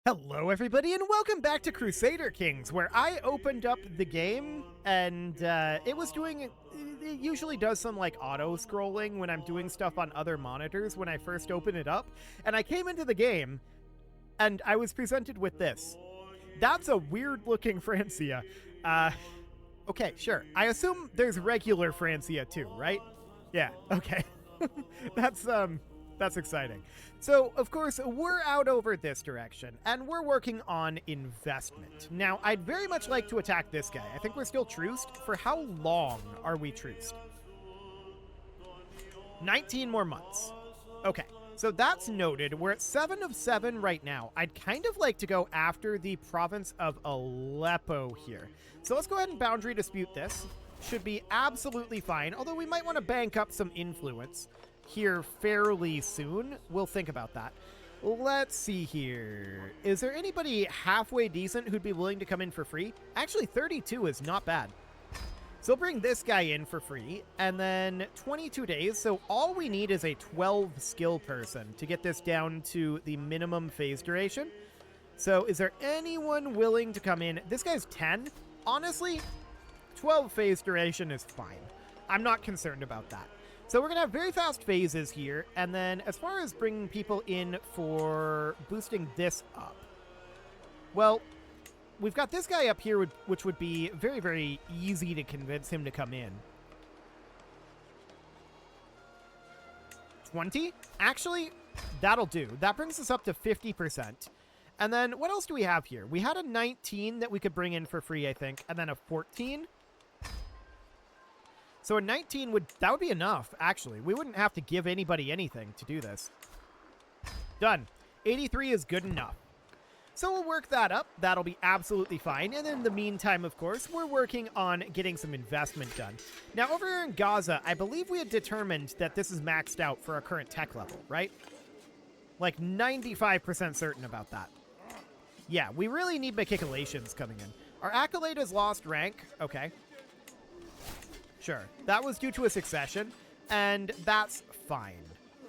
Hello, everybody, and welcome back to Crusader Kings, where I opened up the game and it was doing. It usually does some like auto scrolling when I'm doing stuff on other monitors when I first open it up. And I came into the game and I was presented with this. That's a weird looking Francia. Okay, sure. I assume there's regular Francia too, right? Yeah, okay. That's exciting. So, of course, we're out over this direction, and we're working on investment. Now, I'd very much like to attack this guy. I think we're still truced. For how long are we truced? 19 more months. Okay, so that's noted. We're at 7 of 7 right now. I'd kind of like to go after the province of Aleppo here. So let's go ahead and boundary dispute this. Should be absolutely fine, although we might want to bank up some influence here fairly soon. We'll think about that. Let's see here. Is there anybody halfway decent who'd be willing to come in for free? Actually, 32 is not bad. So we'll bring this guy in for free, and then 22 days. So all we need is a 12 skill person to get this down to the minimum phase duration. So is there anyone willing to come in? This guy's 10. Honestly, 12 phase duration is fine. I'm not concerned about that. So we're going to have very fast phases here, and then as far as bringing people in for boosting this up, well, we've got this guy up here, which would be very, very easy to convince him to come in. 20? Actually, that'll do. That brings us up to 50%. And then what else do we have here? We had a 19 that we could bring in for free, I think, and then a 14. So a 19 would be enough, actually. We wouldn't have to give anybody anything to do this. Done. 83 is good enough. So we'll work that up. That'll be absolutely fine. And in the meantime, of course, we're working on getting some investment done. Now, over here in Gaza, I believe we had determined that this is maxed out for our current tech level, right? Like 95% certain about that. Yeah, we really need Machicolations coming in. Our Accolade has lost rank. Okay. Sure, that was due to a succession, and that's fine.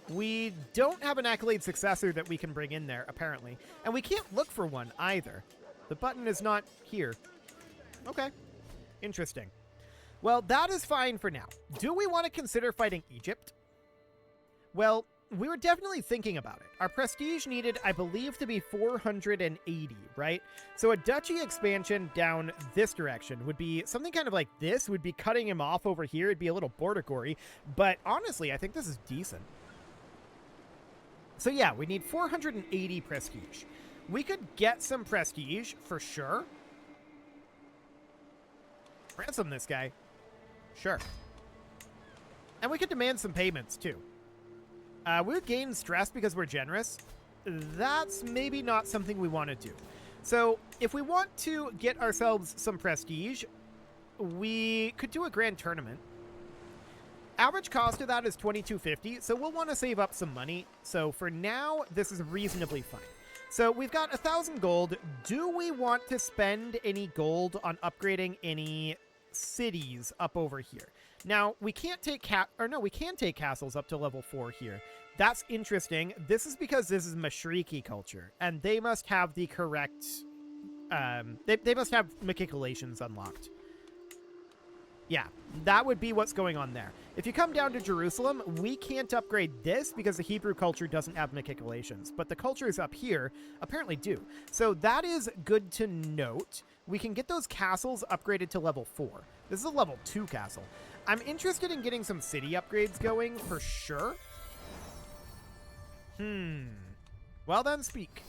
We don't have an Accolade successor that we can bring in there, apparently, and we can't look for one either. The button is not here. Okay, interesting. Well, that is fine for now. Do we want to consider fighting Egypt? Well, we were definitely thinking about it. Our prestige needed, I believe, to be 480, right? So a duchy expansion down this direction would be something kind of like this. Would be cutting him off over here. It'd be a little border gory, but honestly, I think this is decent. So yeah, we need 480 prestige. We could get some prestige for sure. Ransom this guy. Sure. And we could demand some payments too. We would gain stress because we're generous. That's maybe not something we want to do. So if we want to get ourselves some prestige, we could do a grand tournament. Average cost of that is 2250, so we'll want to save up some money. So for now, this is reasonably fine. So we've got 1,000 gold. Do we want to spend any gold on upgrading any cities up over here? Now, we can't take we can take castles up to level 4 here. That's interesting. This is because this is Mashriki culture, and they must have the correct... they must have Machicolations unlocked. Yeah, that would be what's going on there. If you come down to Jerusalem, we can't upgrade this because the Hebrew culture doesn't have Machicolations, but the cultures up here apparently do. So that is good to note. We can get those castles upgraded to level 4. This is a level 2 castle. I'm interested in getting some city upgrades going for sure. Well then, speak.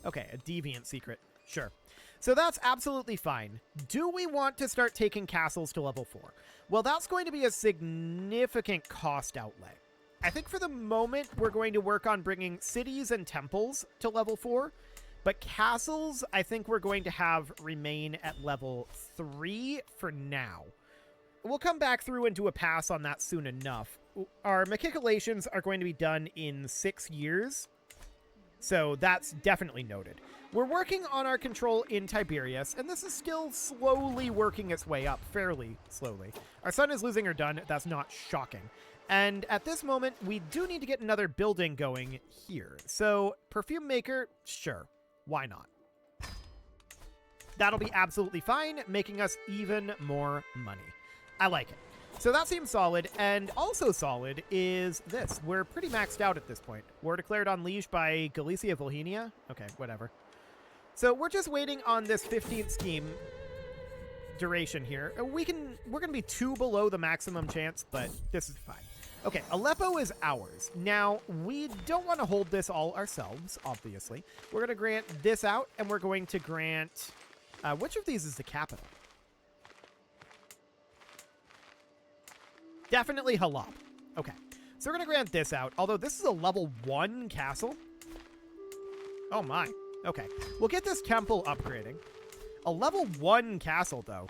Okay, a deviant secret. Sure. So that's absolutely fine. Do we want to start taking castles to level 4? Well, that's going to be a significant cost outlay. I think for the moment, we're going to work on bringing cities and temples to level 4. But castles, I think we're going to have remain at level 3 for now. We'll come back through and do a pass on that soon enough. Our Machicolations are going to be done in 6 years. So that's definitely noted. We're working on our control in Tiberias, and this is still slowly working its way up, fairly slowly. Our sun is losing her done. That's not shocking. And at this moment, we do need to get another building going here. So, perfume maker, sure. Why not? That'll be absolutely fine, making us even more money. I like it. So that seems solid, and also solid is this. We're pretty maxed out at this point. We're declared on liege by Galicia Volhynia. Okay, whatever. So we're just waiting on this 15th scheme duration here. We're going to be 2 below the maximum chance, but this is fine. Okay, Aleppo is ours. Now, we don't want to hold this all ourselves, obviously. We're going to grant this out, and we're going to grant... which of these is the capital? Definitely Halab. Okay, so we're going to grant this out, although this is a level 1 castle. Oh my. Okay, we'll get this temple upgrading. A level 1 castle, though.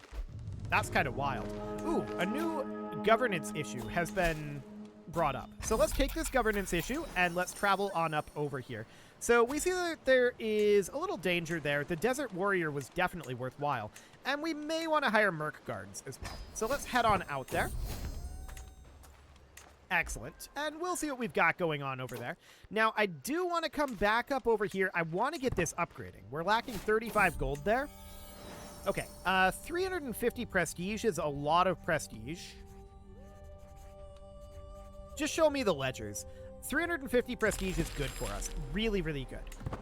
That's kind of wild. Ooh, a new governance issue has been brought up. So let's take this governance issue and let's travel on up over here. So we see that there is a little danger there. The Desert Warrior was definitely worthwhile. And we may want to hire Merc Guards as well. So let's head on out there. Excellent. And we'll see what we've got going on over there. Now, I do want to come back up over here. I want to get this upgrading. We're lacking 35 gold there. Okay, 350 prestige is a lot of prestige. Just show me the ledgers. 350 prestige is good for us. Really, really good.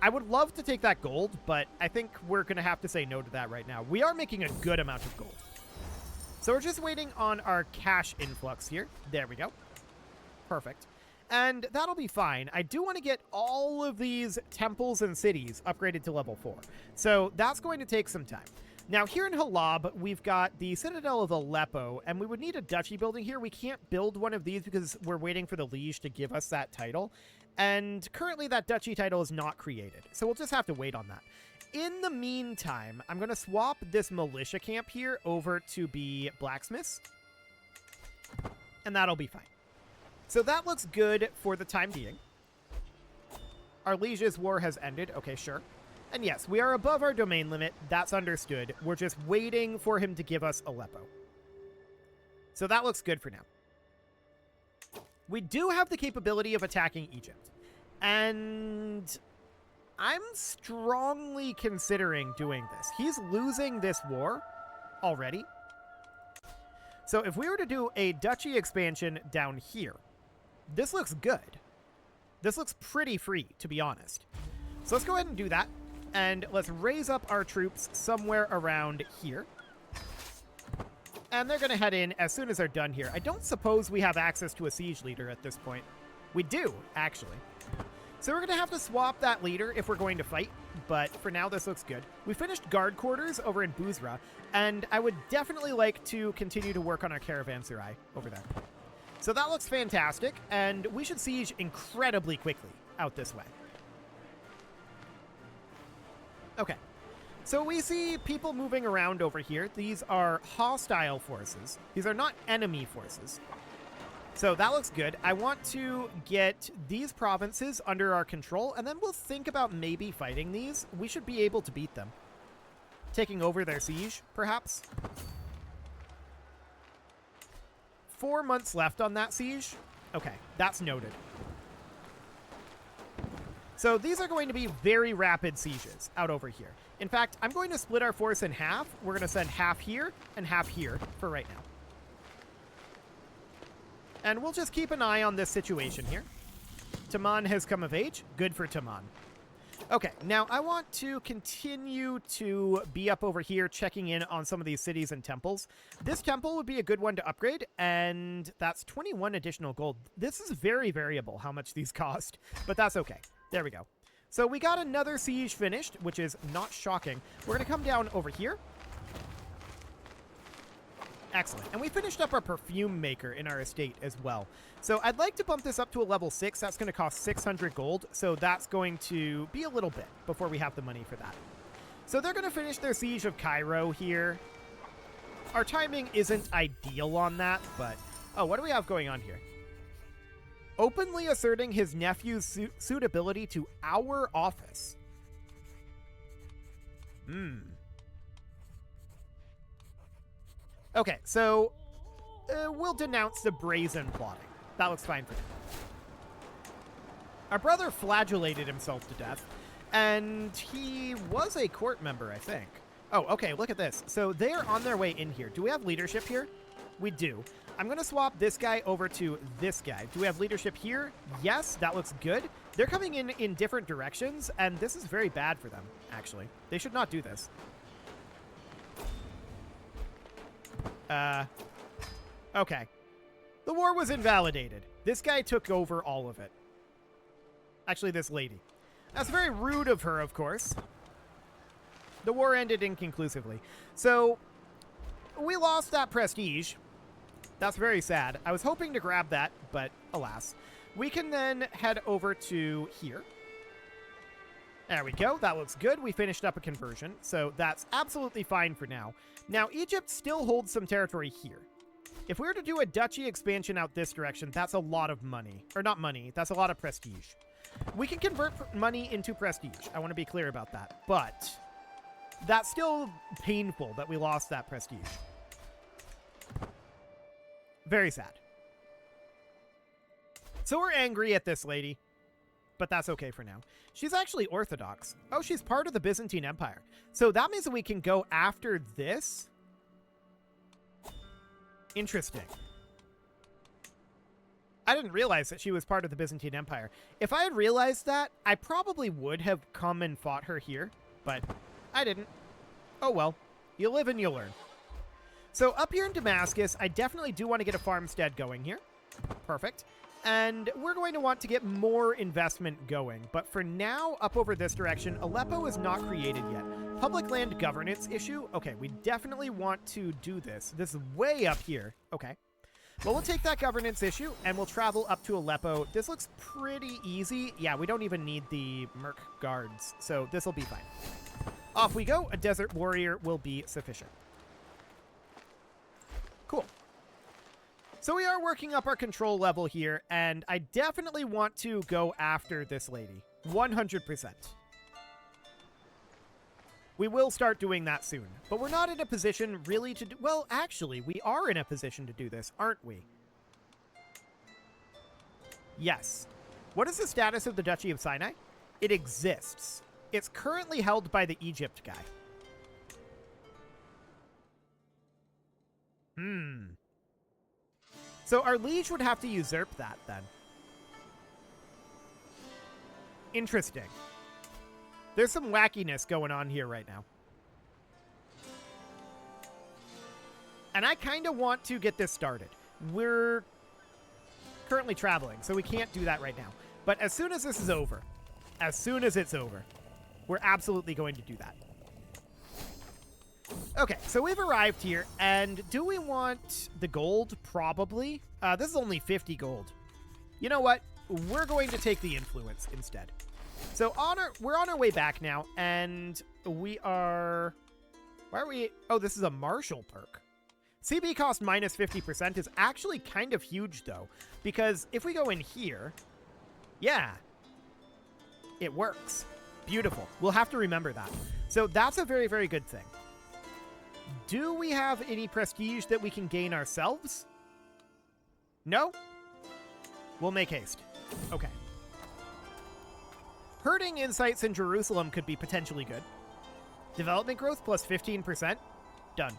I would love to take that gold, but I think we're going to have to say no to that right now. We are making a good amount of gold. So we're just waiting on our cash influx here. There we go. Perfect. And that'll be fine. I do want to get all of these temples and cities upgraded to level 4. So that's going to take some time. Now, here in Halab, we've got the Citadel of Aleppo, and we would need a duchy building here. We can't build one of these because we're waiting for the liege to give us that title. And currently, that duchy title is not created. So we'll just have to wait on that. In the meantime, I'm going to swap this militia camp here over to be blacksmiths. And that'll be fine. So that looks good for the time being. Our liege's war has ended. Okay, sure. And yes, we are above our domain limit. That's understood. We're just waiting for him to give us Aleppo. So that looks good for now. We do have the capability of attacking Egypt. And I'm strongly considering doing this. He's losing this war already. So if we were to do a duchy expansion down here, this looks good. This looks pretty free, to be honest. So let's go ahead and do that. And let's raise up our troops somewhere around here. And they're going to head in as soon as they're done here. I don't suppose we have access to a siege leader at this point. We do, actually. So we're going to have to swap that leader if we're going to fight. But for now, this looks good. We finished guard quarters over in Buzra. And I would definitely like to continue to work on our caravanserai over there. So that looks fantastic. And we should siege incredibly quickly out this way. Okay, so we see people moving around over here. These are hostile forces. These are not enemy forces. So that looks good. I want to get these provinces under our control, and then we'll think about maybe fighting these. We should be able to beat them. Taking over their siege, perhaps. 4 months left on that siege. Okay, that's noted. So these are going to be very rapid sieges out over here. In fact, I'm going to split our force in half. We're going to send half here and half here for right now. And we'll just keep an eye on this situation here. Taman has come of age. Good for Taman. Okay, now I want to continue to be up over here checking in on some of these cities and temples. This temple would be a good one to upgrade, and that's 21 additional gold. This is very variable how much these cost, but that's okay. There we go. So we got another siege finished, which is not shocking. We're going to come down over here. Excellent. And we finished up our perfume maker in our estate as well. So I'd like to bump this up to a level 6. That's going to cost 600 gold. So that's going to be a little bit before we have the money for that. So they're going to finish their siege of Cairo here. Our timing isn't ideal on that, but... Oh, what do we have going on here? Openly asserting his nephew's suitability to our office. Okay, so we'll denounce the brazen plotting. That looks fine for him. Our brother flagellated himself to death, And he was a court member, I think. Oh, okay, look at this. So they're on their way in here. Do we have leadership here? We do. I'm going to swap this guy over to this guy. Do we have leadership here? Yes, that looks good. They're coming in different directions, and this is very bad for them, actually. They should not do this. Okay. The war was invalidated. This guy took over all of it. Actually, this lady. That's very rude of her, of course. The war ended inconclusively. So, we lost that prestige. That's very sad. I was hoping to grab that, but alas. We can then head over to here. There we go. That looks good. We finished up a conversion, so that's absolutely fine for now. Now, Egypt still holds some territory here. If we were to do a duchy expansion out this direction, that's a lot of money. Or not money, that's a lot of prestige. We can convert money into prestige. I want to be clear about that. But that's still painful that we lost that prestige. Very sad. So we're angry at this lady, but that's okay for now. She's actually Orthodox. Oh, she's part of the Byzantine Empire. So that means that we can go after this. Interesting. I didn't realize that she was part of the Byzantine Empire. If I had realized that, I probably would have come and fought her here, but I didn't. Oh well, you live and you learn. So up here in Damascus, I definitely do want to get a farmstead going here. Perfect. And we're going to want to get more investment going. But for now, up over this direction, Aleppo is not created yet. Public land governance issue. Okay, we definitely want to do this. This is way up here. Okay. Well, we'll take that governance issue, and we'll travel up to Aleppo. This looks pretty easy. Yeah, we don't even need the Merc guards, so this will be fine. Off we go. A desert warrior will be sufficient. Cool. So we are working up our control level here, and I definitely want to go after this lady. 100%. We will start doing that soon, but we're not in a position really to do... Well, actually, we are in a position to do this, aren't we? Yes. What is the status of the Duchy of Sinai? It exists. It's currently held by the Egypt guy. So our liege would have to usurp that, then. Interesting. There's some wackiness going on here right now. And I kind of want to get this started. We're currently traveling, so we can't do that right now. But as soon as this is over, as soon as it's over, we're absolutely going to do that. Okay, so we've arrived here, and do we want the gold? Probably. This is only 50 gold. You know what? We're going to take the influence instead. So we're on our way back now, and we are... Why are we... Oh, this is a martial perk. CB cost minus 50% is actually kind of huge, though, because if we go in here... Yeah. It works. Beautiful. We'll have to remember that. So that's a very, very good thing. Do we have any prestige that we can gain ourselves? No? We'll make haste. Okay. Herding insights in Jerusalem could be potentially good. Development growth plus 15%. Done.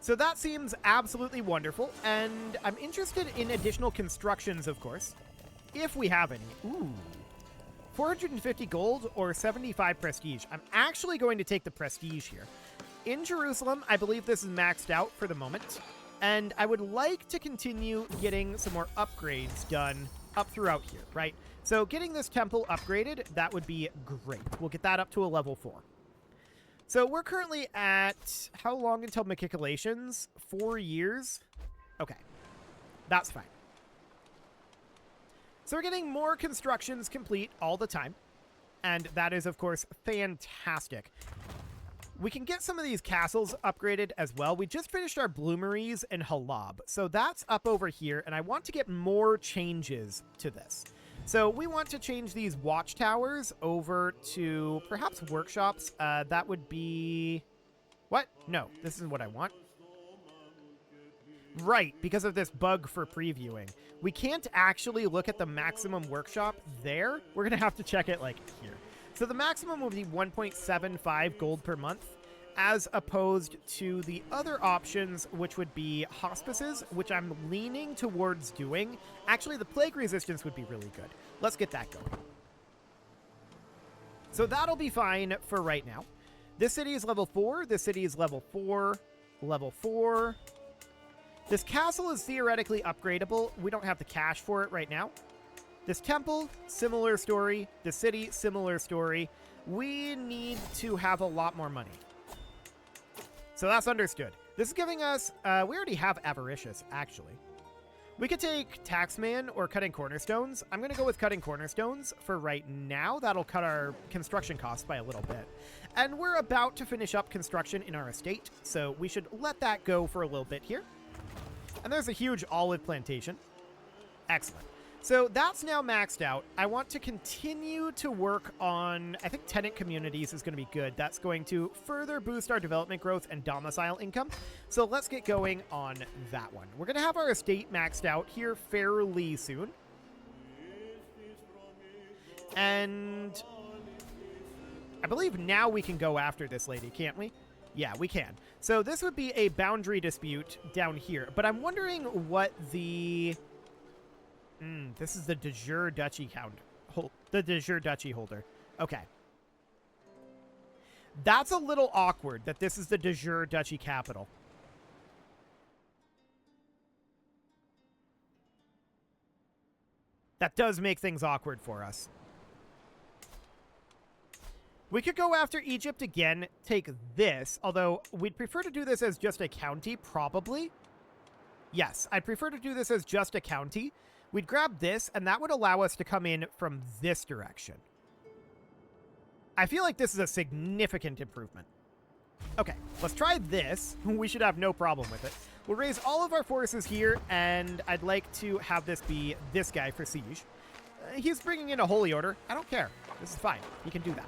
So that seems absolutely wonderful, and I'm interested in additional constructions, of course, if we have any. Ooh. 450 gold or 75 prestige. I'm actually going to take the prestige here. In Jerusalem, I believe this is maxed out for the moment, and I would like to continue getting some more upgrades done up throughout here, right? So getting this temple upgraded, that would be great. We'll get that up to a level 4. So we're currently at, how long until Matriculations? 4 years? Okay, that's fine. So we're getting more constructions complete all the time, and that is, of course, fantastic. We can get some of these castles upgraded as well. We just finished our Bloomeries and Halab, so that's up over here, and I want to get more changes to this. So we want to change these watchtowers over to perhaps workshops. That would be... What? No, this isn't what I want. Right, because of this bug for previewing. We can't actually look at the maximum workshop there. We're going to have to check it, like, here. So the maximum would be 1.75 gold per month, as opposed to the other options, which would be hospices, which I'm leaning towards doing. Actually, the plague resistance would be really good. Let's get that going. So that'll be fine for right now. This city is level 4. This city is level 4. Level 4. This castle is theoretically upgradable. We don't have the cash for it right now. This temple, similar story. The city, similar story. We need to have a lot more money. So that's understood. This is giving us... we already have Avaricious, actually. We could take Taxman or Cutting Cornerstones. I'm going to go with Cutting Cornerstones for right now. That'll cut our construction costs by a little bit. And we're about to finish up construction in our estate, so we should let that go for a little bit here. And there's a huge olive plantation. Excellent. So that's now maxed out. I want to continue to work on, I think tenant communities is going to be good. That's going to further boost our development growth and domicile income. So let's get going on that one. We're going to have our estate maxed out here fairly soon. And I believe now we can go after this lady, can't we? Yeah, we can. So this would be a boundary dispute down here. But I'm wondering what the... this is the de jure duchy the de jure duchy holder. Okay. That's a little awkward that this is the de jure duchy capital. That does make things awkward for us. We could go after Egypt again, take this, although we'd prefer to do this as just a county, probably. Yes, I'd prefer to do this as just a county. We'd grab this, and that would allow us to come in from this direction. I feel like this is a significant improvement. Okay, let's try this. We should have no problem with it. We'll raise all of our forces here, and I'd like to have this be this guy for siege. He's bringing in a holy order. I don't care. This is fine. He can do that.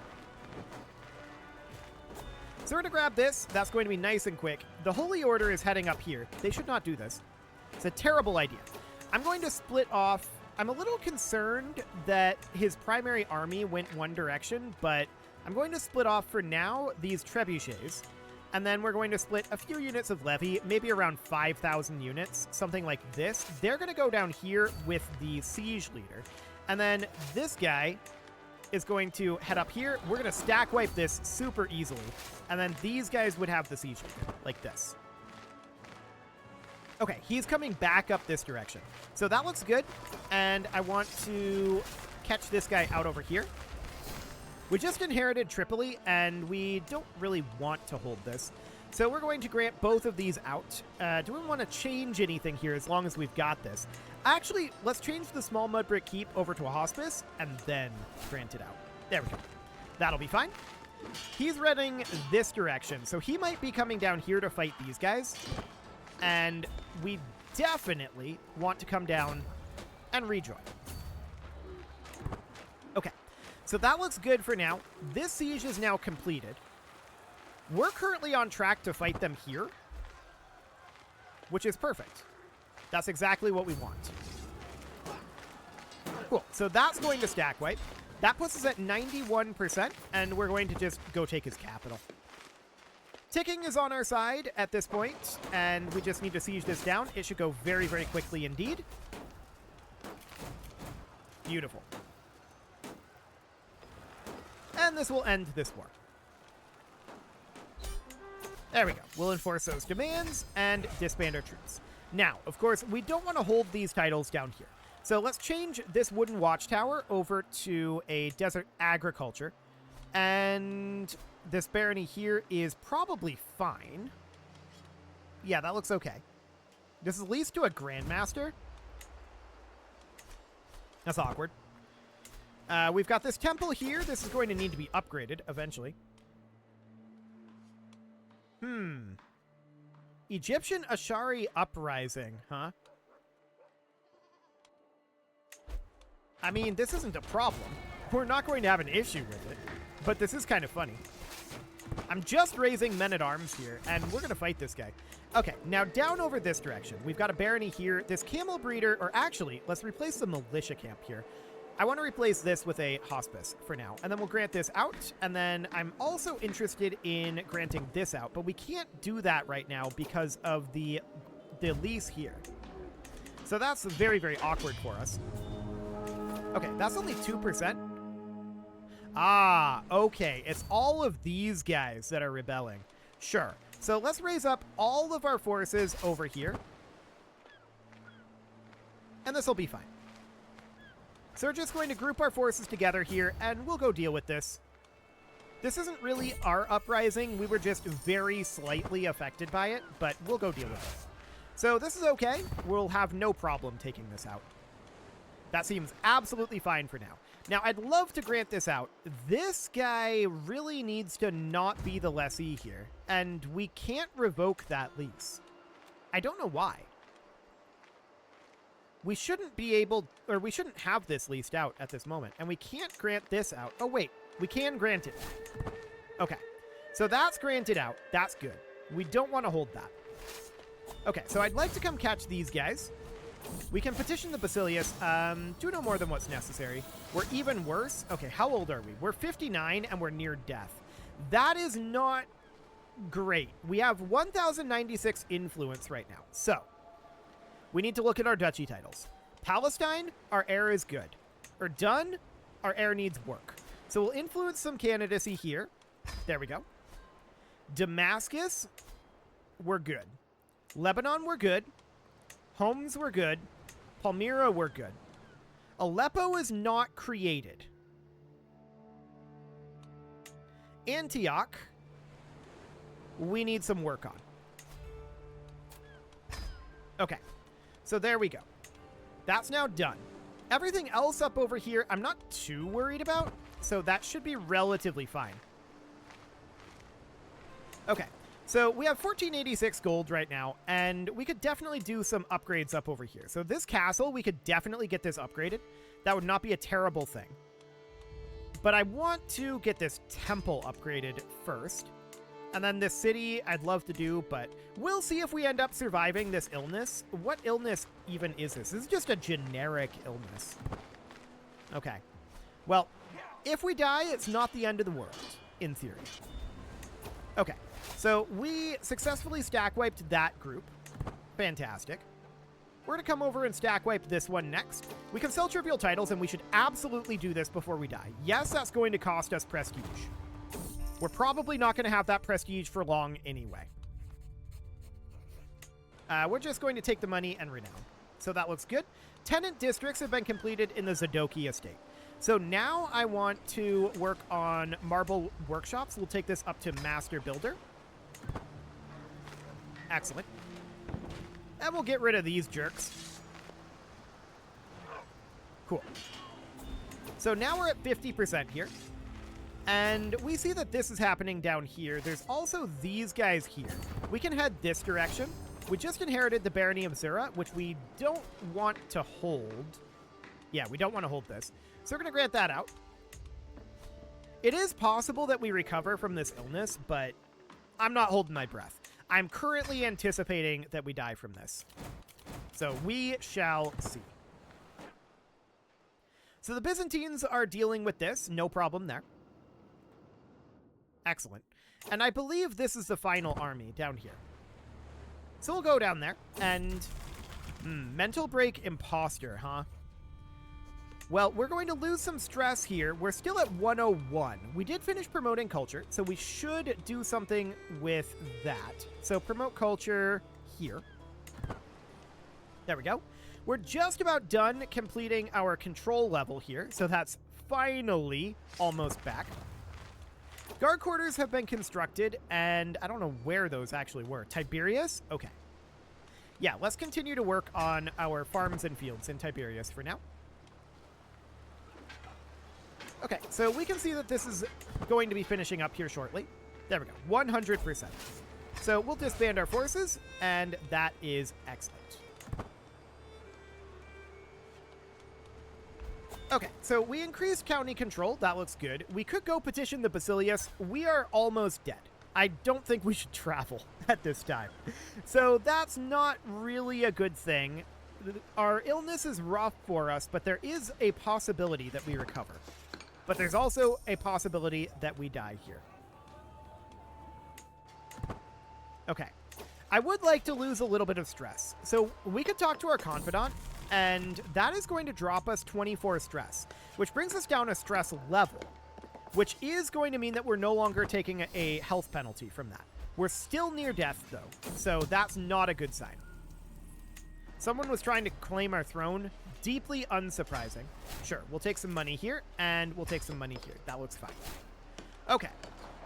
So we're going to grab this. That's going to be nice and quick. The holy order is heading up here. They should not do this. It's a terrible idea. I'm going to split off. I'm a little concerned that his primary army went one direction, but I'm going to split off for now these trebuchets, and then we're going to split a few units of levy, maybe around 5,000 units, something like this. They're going to go down here with the siege leader, and then this guy is going to head up here. We're going to stack wipe this super easily, and then these guys would have the siege leader, like this. Okay, he's coming back up this direction. So that looks good, and I want to catch this guy out over here. We just inherited Tripoli, and we don't really want to hold this. So we're going to grant both of these out. Do we want to change anything here as long as we've got this? Actually, let's change the small mud brick keep over to a hospice, and then grant it out. There we go. That'll be fine. He's running this direction, so he might be coming down here to fight these guys. And we definitely want to come down and rejoin. Okay, so that looks good for now. This siege is now completed. We're currently on track to fight them here, which is perfect. That's exactly what we want. Cool, so that's going to stack wipe. That puts us at 91%, and we're going to just go take his capital. Ticking is on our side at this point, and we just need to siege this down. It should go very, very quickly indeed. Beautiful. And this will end this war. There we go. We'll enforce those demands and disband our troops. Now, of course, we don't want to hold these titles down here. So let's change this wooden watchtower over to a desert agriculture. And this barony here is probably fine. Yeah, that looks okay. This is leased to a grandmaster. That's awkward. We've got this temple here. This is going to need to be upgraded eventually. Egyptian Ashari uprising, huh? I mean, this isn't a problem. We're not going to have an issue with it. But this is kind of funny. I'm just raising men-at-arms here, and we're going to fight this guy. Okay, now down over this direction. We've got a barony here. This camel breeder, or actually, let's replace the militia camp here. I want to replace this with a hospice for now, and then we'll grant this out, and then I'm also interested in granting this out, but we can't do that right now because of the lease here. So that's very, very awkward for us. Okay, that's only 2%. Ah, okay. It's all of these guys that are rebelling. Sure. So let's raise up all of our forces over here. And this will be fine. So we're just going to group our forces together here, and we'll go deal with this. This isn't really our uprising. We were just very slightly affected by it, but we'll go deal with it. So this is okay. We'll have no problem taking this out. That seems absolutely fine for now. Now, I'd love to grant this out. This guy really needs to not be the lessee here, and we can't revoke that lease. I don't know why. We shouldn't be able, or we shouldn't have this leased out at this moment, and we can't grant this out. Oh, wait, we can grant it. Okay, so that's granted out. That's good. We don't want to hold that. Okay, so I'd like to come catch these guys. We can petition the Basilius. Do no more than what's necessary. We're even worse. Okay, how old are we? We're 59 and we're near death. That is not great. We have 1,096 influence right now. So, we need to look at our duchy titles. Palestine, our heir is good. Urdun, our heir needs work. So we'll influence some candidacy here. There we go. Damascus, we're good. Lebanon, we're good. Homs, we're good. Palmyra, we're good. Aleppo is not created. Antioch, we need some work on. Okay, so there we go. That's now done. Everything else up over here, I'm not too worried about, so that should be relatively fine. Okay, so we have 1486 gold right now, and we could definitely do some upgrades up over here. So this castle, we could definitely get this upgraded. That would not be a terrible thing. But I want to get this temple upgraded first. And then this city, I'd love to do, but we'll see if we end up surviving this illness. What illness even is this? This is just a generic illness. Okay. Well, if we die, it's not the end of the world, in theory. Okay. So we successfully stack wiped that group. Fantastic. We're going to come over and stack wipe this one next. We can sell trivial titles, and we should absolutely do this before we die. Yes, that's going to cost us prestige. We're probably not going to have that prestige for long anyway. We're just going to take the money and renown. So that looks good. Tenant districts have been completed in the Zadoki estate. So now I want to work on marble workshops. We'll take this up to master builder. Excellent. And we'll get rid of these jerks. Cool. So now we're at 50% here. And we see that this is happening down here. There's also these guys here. We can head this direction. We just inherited the Barony of Zura, which we don't want to hold. Yeah, we don't want to hold this. So we're going to grant that out. It is possible that we recover from this illness, but I'm not holding my breath. I'm currently anticipating that we die from this. So we shall see. So the Byzantines are dealing with this. No problem there. Excellent. And I believe this is the final army down here. So we'll go down there. And mental break imposter, huh? Well, we're going to lose some stress here. We're still at 101. We did finish promoting culture, so we should do something with that. So promote culture here. There we go. We're just about done completing our control level here, so that's finally almost back. Guard quarters have been constructed, and I don't know where those actually were. Tiberius? Okay. Yeah, let's continue to work on our farms and fields in Tiberius for now. Okay, so we can see that this is going to be finishing up here shortly. There we go, 100%. So we'll disband our forces, and that is excellent. Okay, so we increased county control. That looks good. We could go petition the Basilius. We are almost dead. I don't think we should travel at this time. So that's not really a good thing. our illness is rough for us, but there is a possibility that we recover. But there's also a possibility that we die here. Okay. I would like to lose a little bit of stress. So we could talk to our confidant, and that is going to drop us 24 stress, which brings us down a stress level, which is going to mean that we're no longer taking a health penalty from that. We're still near death, though, so that's not a good sign. Someone was trying to claim our throne. Deeply unsurprising. Sure, we'll take some money here, and we'll take some money here. That looks fine. Okay.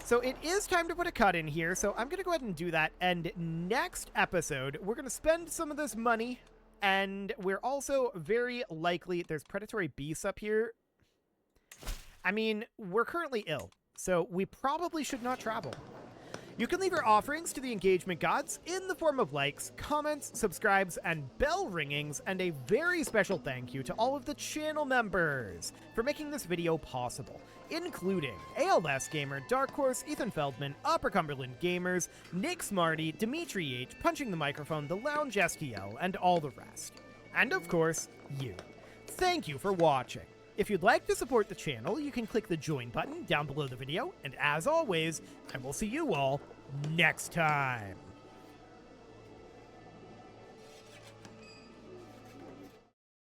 So it is time to put a cut in here, so I'm going to go ahead and do that. And next episode, we're going to spend some of this money, and we're also very likely... There's predatory beasts up here. I mean, we're currently ill, so we probably should not travel. You can leave your offerings to the engagement gods in the form of likes, comments, subscribes, and bell ringings, and a very special thank you to all of the channel members for making this video possible, including ALS Gamer, Dark Horse, Ethan Feldman, Upper Cumberland Gamers, Nick Smarty, Dimitri H, Punching the Microphone, The Lounge STL, and all the rest. And of course, you. Thank you for watching. If you'd like to support the channel, you can click the join button down below the video, and as always, I will see you all next time.